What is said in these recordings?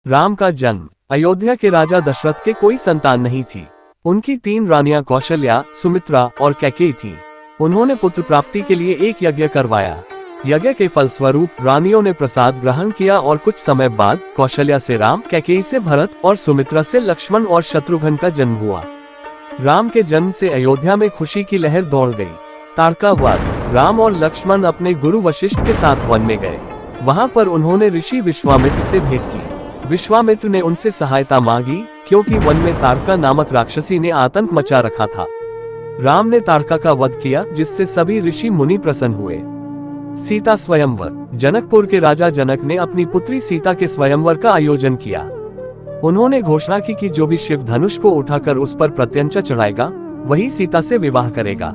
राम का जन्म। अयोध्या के राजा दशरथ के कोई संतान नहीं थी। उनकी 3 रानियां कौशल्या, सुमित्रा और कैकेयी थीं। उन्होंने पुत्र प्राप्ति के लिए एक यज्ञ करवाया। यज्ञ के फलस्वरूप रानियों ने प्रसाद ग्रहण किया और कुछ समय बाद कौशल्या से राम, कैकेयी से भरत और सुमित्रा से लक्ष्मण और शत्रुघ्न का जन्म हुआ। राम के जन्म से अयोध्या में खुशी की लहर दौड़ गई। ताड़का वध। राम और लक्ष्मण अपने गुरु वशिष्ठ के साथ वन में गए। वहां पर उन्होंने ऋषि विश्वामित्र से भेंट की। विश्वामित्र ने उनसे सहायता मांगी क्योंकि वन में ताड़का नामक राक्षसी ने आतंक मचा रखा था। राम ने ताड़का का वध किया, जिससे सभी ऋषि मुनि प्रसन्न हुए। सीता स्वयंवर। जनकपुर के राजा जनक ने अपनी पुत्री सीता के स्वयंवर का आयोजन किया। उन्होंने घोषणा की कि जो भी शिव धनुष को उठाकर उस पर प्रत्यंचा चढ़ाएगा वही सीता से विवाह करेगा।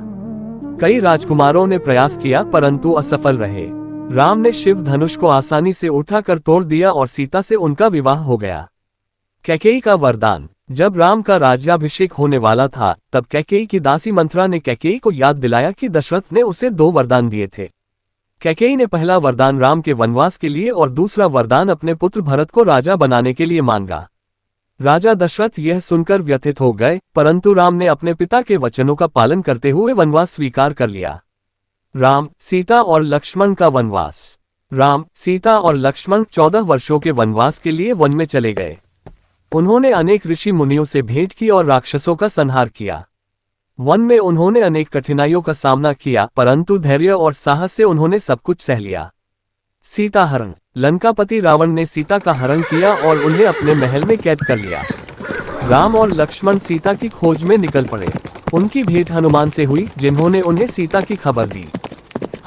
कई राजकुमारों ने प्रयास किया परंतु असफल रहे। राम ने शिव धनुष को आसानी से उठाकर तोड़ दिया और सीता से उनका विवाह हो गया। कैकेयी का वरदान। जब राम का राज्याभिषेक होने वाला था तब कैकेयी की दासी मंथरा ने कैकेयी को याद दिलाया कि दशरथ ने उसे 2 वरदान दिए थे। कैकेयी ने पहला वरदान राम के वनवास के लिए और दूसरा वरदान अपने पुत्र भरत को राजा बनाने के लिए मांगा। राजा दशरथ यह सुनकर व्यथित हो गए, परंतु राम ने अपने पिता के वचनों का पालन करते हुए वनवास स्वीकार कर लिया। राम, सीता और लक्ष्मण का वनवास। राम, सीता और लक्ष्मण 14 वर्षों के वनवास के लिए वन में चले गए। उन्होंने अनेक ऋषि मुनियों से भेंट की और राक्षसों का संहार किया। वन में उन्होंने अनेक कठिनाइयों का सामना किया, परंतु धैर्य और साहस से उन्होंने सब कुछ सह लिया। सीता हरण। लंकापति रावण ने सीता का हरण किया और उन्हें अपने महल में कैद कर लिया। राम और लक्ष्मण सीता की खोज में निकल पड़े। उनकी भेंट हनुमान से हुई, जिन्होंने उन्हें सीता की खबर दी।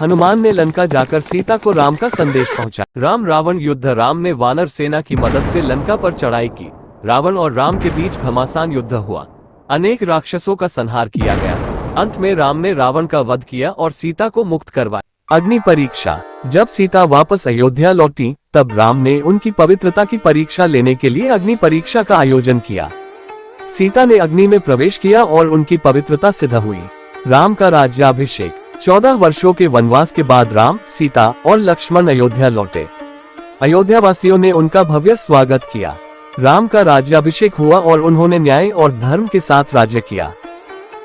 हनुमान ने लंका जाकर सीता को राम का संदेश पहुंचाया। राम रावण युद्ध। राम ने वानर सेना की मदद से लंका पर चढ़ाई की। रावण और राम के बीच घमासान युद्ध हुआ। अनेक राक्षसों का संहार किया गया। अंत में राम ने रावण का वध किया और सीता को मुक्त करवाया। अग्नि परीक्षा। जब सीता वापस अयोध्या लौटी तब राम ने उनकी पवित्रता की परीक्षा लेने के लिए अग्नि परीक्षा का आयोजन किया। सीता ने अग्नि में प्रवेश किया और उनकी पवित्रता सिद्ध हुई। राम का राज्याभिषेक। 14 वर्षों के वनवास के बाद राम, सीता और लक्ष्मण अयोध्या लौटे। अयोध्या वासियों ने उनका भव्य स्वागत किया। राम का राज्याभिषेक हुआ और उन्होंने न्याय और धर्म के साथ राज्य किया।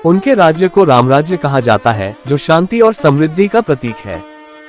उनके राज्य को रामराज्य कहा जाता है, जो शांति और समृद्धि का प्रतीक है।